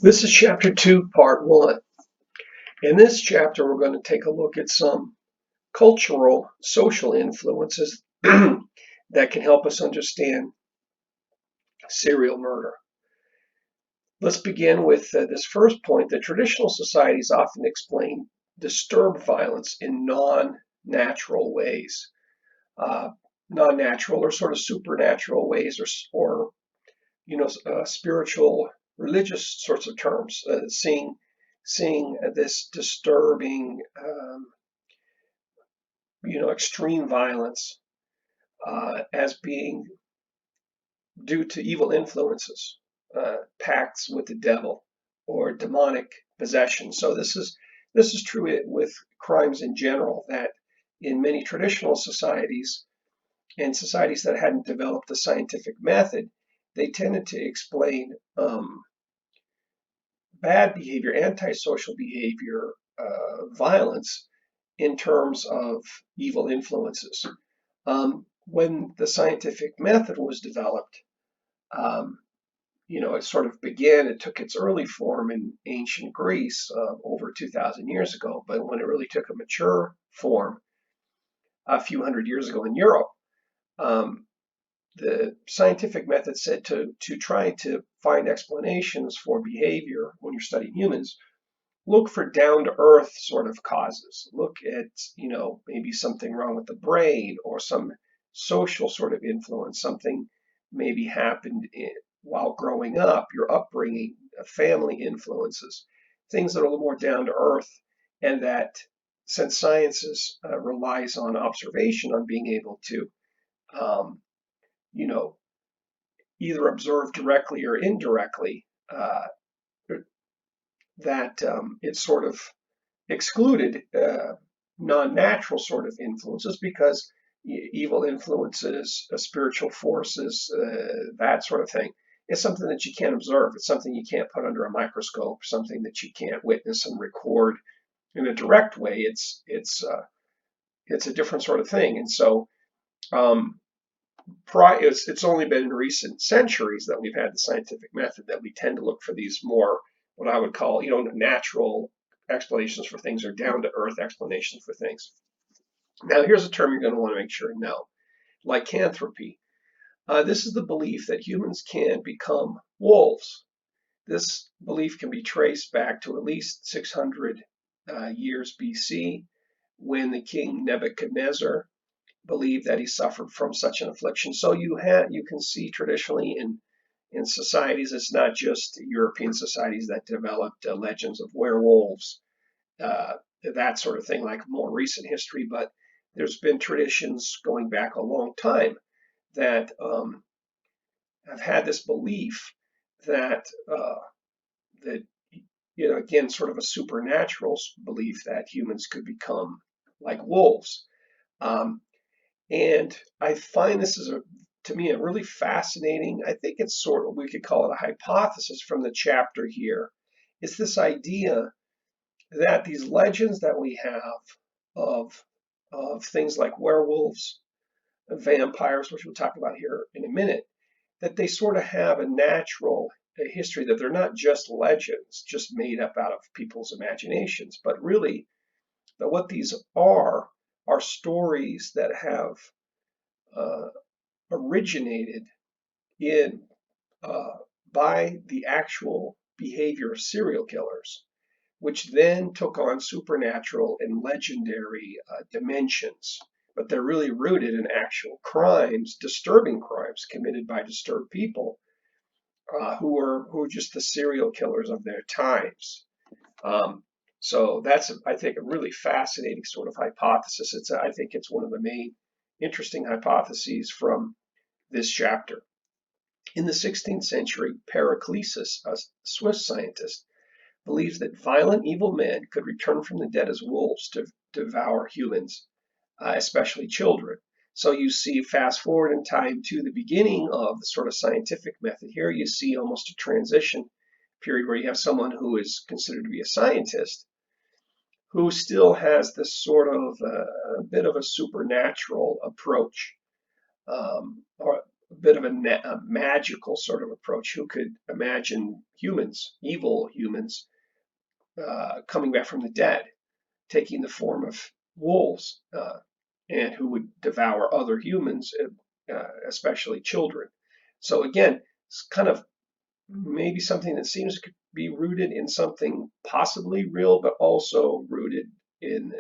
This is chapter 2, part 1. In this chapter, we're going to take a look at some cultural, social influences that can help us understand serial murder. Let's begin with this first point that traditional societies often explain disturbed violence in non-natural ways. Uh, Non-natural or sort of supernatural ways or spiritual, religious sorts of terms, seeing this disturbing, extreme violence as being due to evil influences, pacts with the devil, or demonic possession. So this is true with crimes in general. That in many traditional societies and societies that hadn't developed the scientific method, they tended to explain bad behavior, antisocial behavior, violence in terms of evil influences. When the scientific method was developed, um, it took its early form in ancient Greece over 2,000 years ago, but when it really took a mature form a few hundred years ago in Europe, um, the scientific method said to try to find explanations for behavior when you're studying humans, look for down to earth sort of causes. Look at, maybe something wrong with the brain or some social sort of influence, something maybe happened while growing up, your upbringing, family influences, things that are a little more down to earth, and that since relies on observation, on being able to, um, you know, either observe directly or indirectly, that it sort of excluded non-natural sort of influences because evil influences, spiritual forces, that sort of thing is something that you can't observe. It's something you can't put under a microscope, something that you can't witness and record in a direct way. It's a different sort of thing. And so um, it's only been in recent centuries that we've had the scientific method that we tend to look for these more, what I would call, natural explanations for things or down to earth explanations for things. Now, here's a term you're going to want to make sure you know: lycanthropy. This is the belief that humans can become wolves. This belief can be traced back to at least 600 years BC, when the king Nebuchadnezzar believed that he suffered from such an affliction. So you can see traditionally in societies, it's not just European societies that developed legends of werewolves, uh, that sort of thing, like more recent history, but there's been traditions going back a long time that have had this belief that that again, sort of a supernatural belief that humans could become like wolves. Um, And I find this to me, a really fascinating, I think it's sort of, we could call it a hypothesis from the chapter here. It's this idea that these legends that we have of, of things like werewolves, vampires, which we'll talk about here in a minute, that they sort of have a natural history, that they're not just legends, just made up out of people's imaginations, but really that what these are stories that have uh, originated in by the actual behavior of serial killers, which then took on supernatural and legendary dimensions. But they're really rooted in actual crimes, disturbing crimes committed by disturbed people who are just the serial killers of their times. Um, so that's, I think, a really fascinating sort of hypothesis. I think it's one of the main interesting hypotheses from this chapter. In the 16th century, Paracelsus, a Swiss scientist, believes that violent, evil men could return from the dead as wolves to devour humans, especially children. So you see, fast forward in time to the beginning of the sort of scientific method here, you see almost a transition period where you have someone who is considered to be a scientist who still has this sort of a bit of a supernatural approach, or bit of a magical sort of approach. Who could imagine humans, evil humans, coming back from the dead, taking the form of wolves, and who would devour other humans, especially children. So again, it's kind of maybe something that seems to be rooted in something possibly real, but also rooted in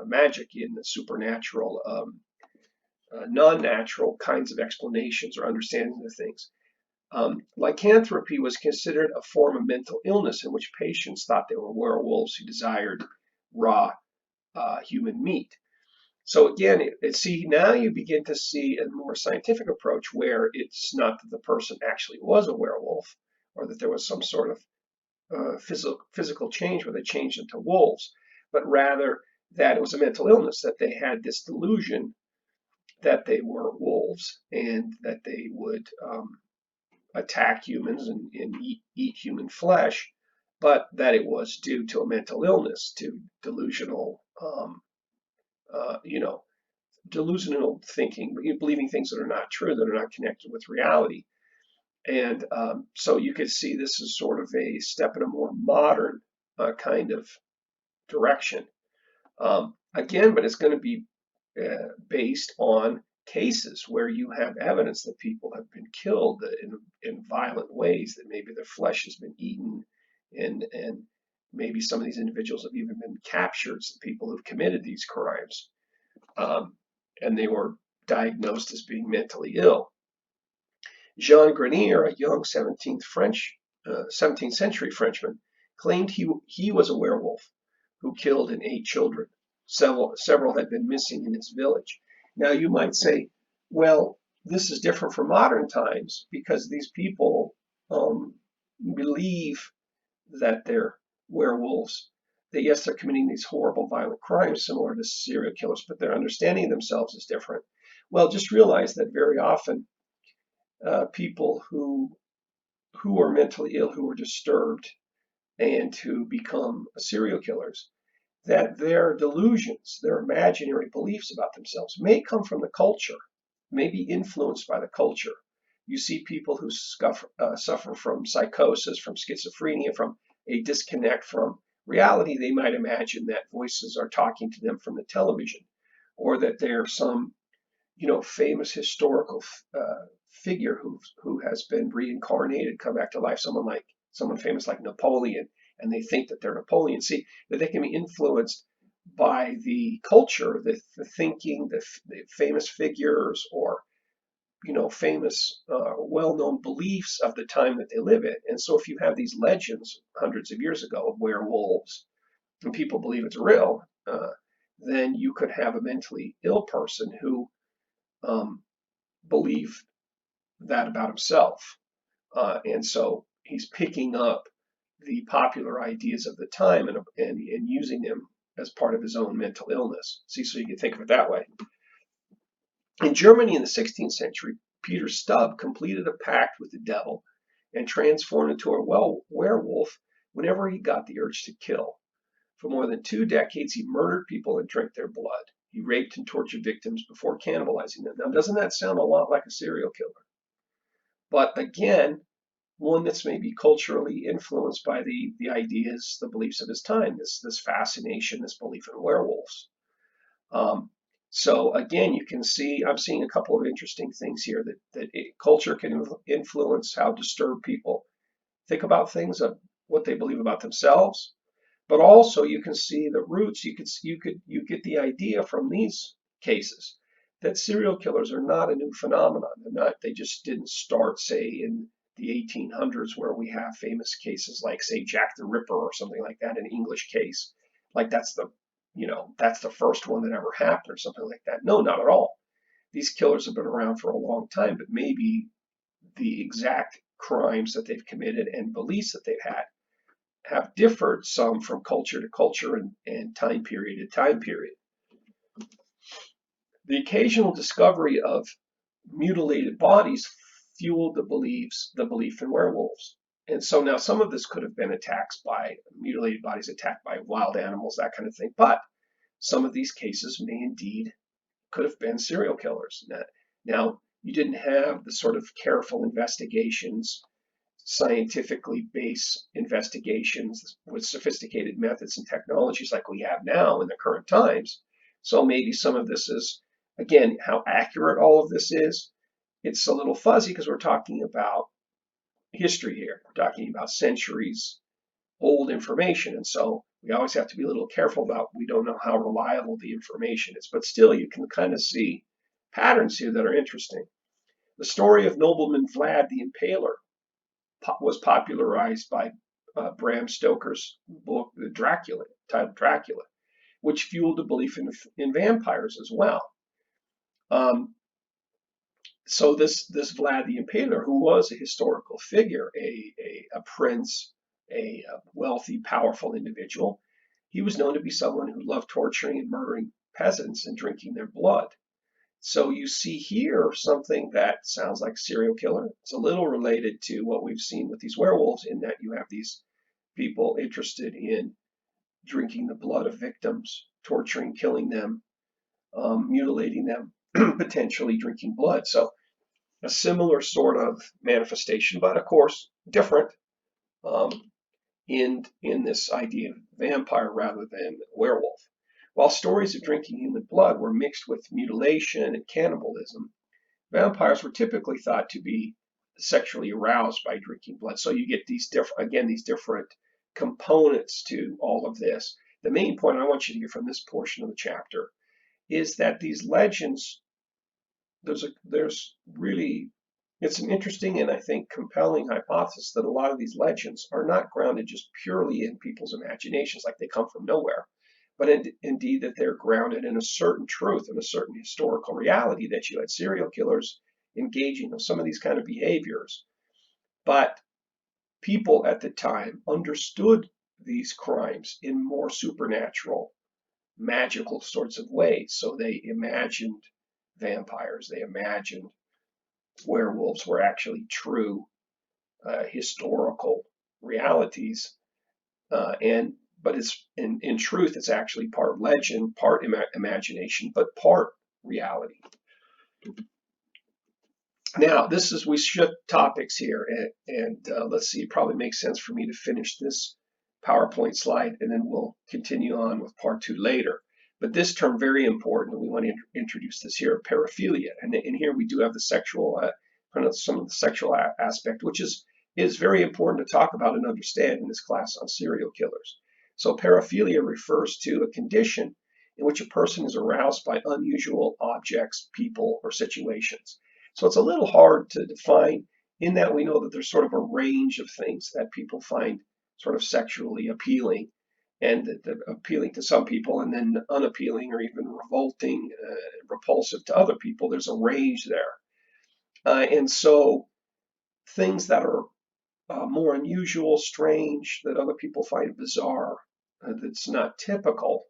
magic, in the supernatural, non-natural kinds of explanations or understandings of things. Lycanthropy was considered a form of mental illness in which patients thought they were werewolves who desired raw human meat. So again, see, now you begin to see a more scientific approach where it's not that the person actually was a werewolf or that there was some sort of physical change where they changed into wolves, but rather that it was a mental illness, that they had this delusion that they were wolves and that they would attack humans and eat human flesh, but that it was due to a mental illness, to delusional, you know, delusional thinking, believing things that are not true, that are not connected with reality. And so you could see this as sort of a step in a more modern kind of direction. Again, but it's going to be based on cases where you have evidence that people have been killed in violent ways, that maybe their flesh has been eaten, and maybe some of these individuals have even been captured, the people who've committed these crimes, and they were diagnosed as being mentally ill. Jean Grenier, a young 17th century Frenchman, claimed he was a werewolf who killed and ate children. Several had been missing in his village. Now you might say, well, this is different from modern times because these people believe that they're werewolves. That yes, they're committing these horrible, violent crimes similar to serial killers, but their understanding of themselves is different. Well, just realize that very often people who are mentally ill, who are disturbed, and who become serial killers, that their delusions, their imaginary beliefs about themselves may come from the culture, may be influenced by the culture. You see people who suffer from psychosis, from schizophrenia, from a disconnect from reality. They might imagine that voices are talking to them from the television, or that they're some famous historical figure who has been reincarnated, come back to life, someone famous like Napoleon, and they think that they're Napoleon. See, that they can be influenced by the culture, the thinking, the famous figures, or famous, well-known beliefs of the time that they live in. And so if you have these legends hundreds of years ago of werewolves, and people believe it's real, then you could have a mentally ill person who believe that about himself. And so he's picking up the popular ideas of the time and using them as part of his own mental illness. See, so you can think of it that way. In Germany in the 16th century, Peter Stubb completed a pact with the devil and transformed into a werewolf whenever he got the urge to kill. For more than 2 decades, he murdered people and drank their blood. He raped and tortured victims before cannibalizing them. Now, doesn't that sound a lot like a serial killer? But again, one that's maybe culturally influenced by the ideas, the beliefs of his time, this fascination, this belief in werewolves. So again, you can see, I'm seeing a couple of interesting things here that culture can influence how disturbed people think about things, of what they believe about themselves. But also you can see the roots. You get the idea from these cases that serial killers are not a new phenomenon. They just didn't start, say, in the 1800s, where we have famous cases like, say, Jack the Ripper or something like that, an English case. Like that's the first one that ever happened or something like that. No, not at all. These killers have been around for a long time, but maybe the exact crimes that they've committed and beliefs that they've had have differed some from culture to culture and time period to time period. The occasional discovery of mutilated bodies fueled the belief in werewolves. And so now some of this could have been attacks by mutilated bodies, attacked by wild animals, that kind of thing. But some of these cases may indeed could have been serial killers. Now, You didn't have the sort of careful investigations, scientifically based investigations with sophisticated methods and technologies like we have now in the current times. So maybe some of this is, again, how accurate all of this is. It's a little fuzzy because we're talking about history here. We're talking about centuries old information. And so we always have to be a little careful about, we don't know how reliable the information is. But still, you can kind of see patterns here that are interesting. The story of nobleman Vlad the Impaler was popularized by Bram Stoker's book, Dracula, titled Dracula, which fueled a belief in vampires as well. So this Vlad the Impaler, who was a historical figure, a prince, a wealthy, powerful individual, he was known to be someone who loved torturing and murdering peasants and drinking their blood. So you see here something that sounds like serial killer. It's a little related to what we've seen with these werewolves, in that you have these people interested in drinking the blood of victims, torturing, killing them, mutilating them, potentially drinking blood. So a similar sort of manifestation, but of course different, um, in this idea of vampire rather than werewolf. While stories of drinking human blood were mixed with mutilation and cannibalism, vampires were typically thought to be sexually aroused by drinking blood. So you get these different components to all of this. The main point I want you to get from this portion of the chapter is that these legends, there's really, it's an interesting and I think compelling hypothesis that a lot of these legends are not grounded just purely in people's imaginations, like they come from nowhere, but indeed that they're grounded in a certain truth and a certain historical reality, that you had serial killers engaging in some of these kind of behaviors. But people at the time understood these crimes in more supernatural, magical sorts of ways. So they imagined vampires, they imagined werewolves were actually true historical realities, but it's in truth it's actually part legend, part imagination, but part reality. Now we shift topics here, and let's see, it probably makes sense for me to finish this PowerPoint slide and then we'll continue on with part 2 later. But this term, very important, and we want to introduce this here, paraphilia. And here we do have the sexual, some of the sexual aspect, which is very important to talk about and understand in this class on serial killers. So paraphilia refers to a condition in which a person is aroused by unusual objects, people, or situations. So it's a little hard to define, in that we know that there's sort of a range of things that people find sort of sexually appealing, and appealing to some people and then unappealing or even revolting, repulsive to other people. There's a range there. And so things that are more unusual, strange, that other people find bizarre, that's not typical,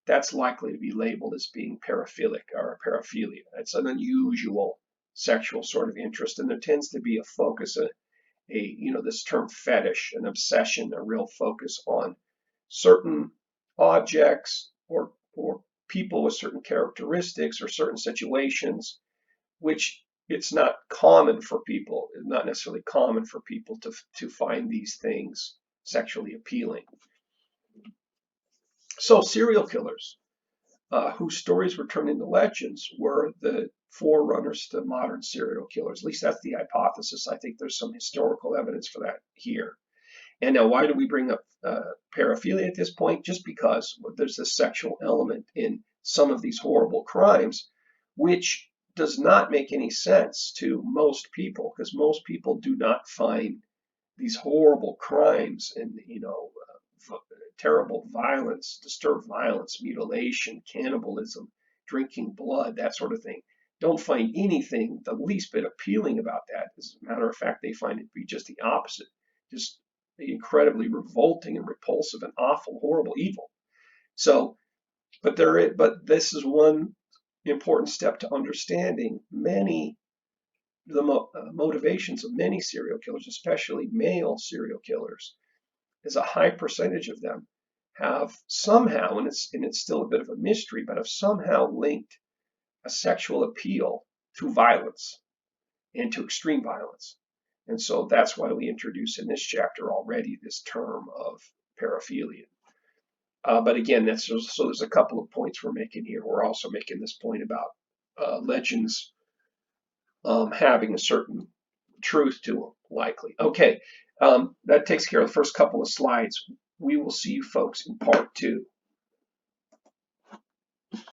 that's likely to be labeled as being paraphilic or paraphilia. It's an unusual sexual sort of interest, and there tends to be a focus, this term fetish, an obsession, a real focus on certain objects or people with certain characteristics or certain situations, which it's not necessarily common for people to find these things sexually appealing. So serial killers, whose stories were turned into legends, were the forerunners to modern serial killers. At least that's the hypothesis. I think there's some historical evidence for that here. And now, why do we bring up paraphilia at this point? Just because there's this sexual element in some of these horrible crimes, which does not make any sense to most people, because most people do not find these horrible crimes and terrible violence, disturbed violence, mutilation, cannibalism, drinking blood, that sort of thing. Don't find anything the least bit appealing about that. As a matter of fact, they find it to be just the opposite, just incredibly revolting and repulsive and awful, horrible, evil. So, but this is one important step to understanding the motivations of many serial killers, especially male serial killers, is a high percentage of them have somehow, and it's still a bit of a mystery, but have somehow linked a sexual appeal to violence and to extreme violence. And so that's why we introduce in this chapter already this term of paraphilia. But again, so there's a couple of points we're making here. We're also making this point about legends having a certain truth to them, likely. Okay, that takes care of the first couple of slides. We will see you folks in part 2.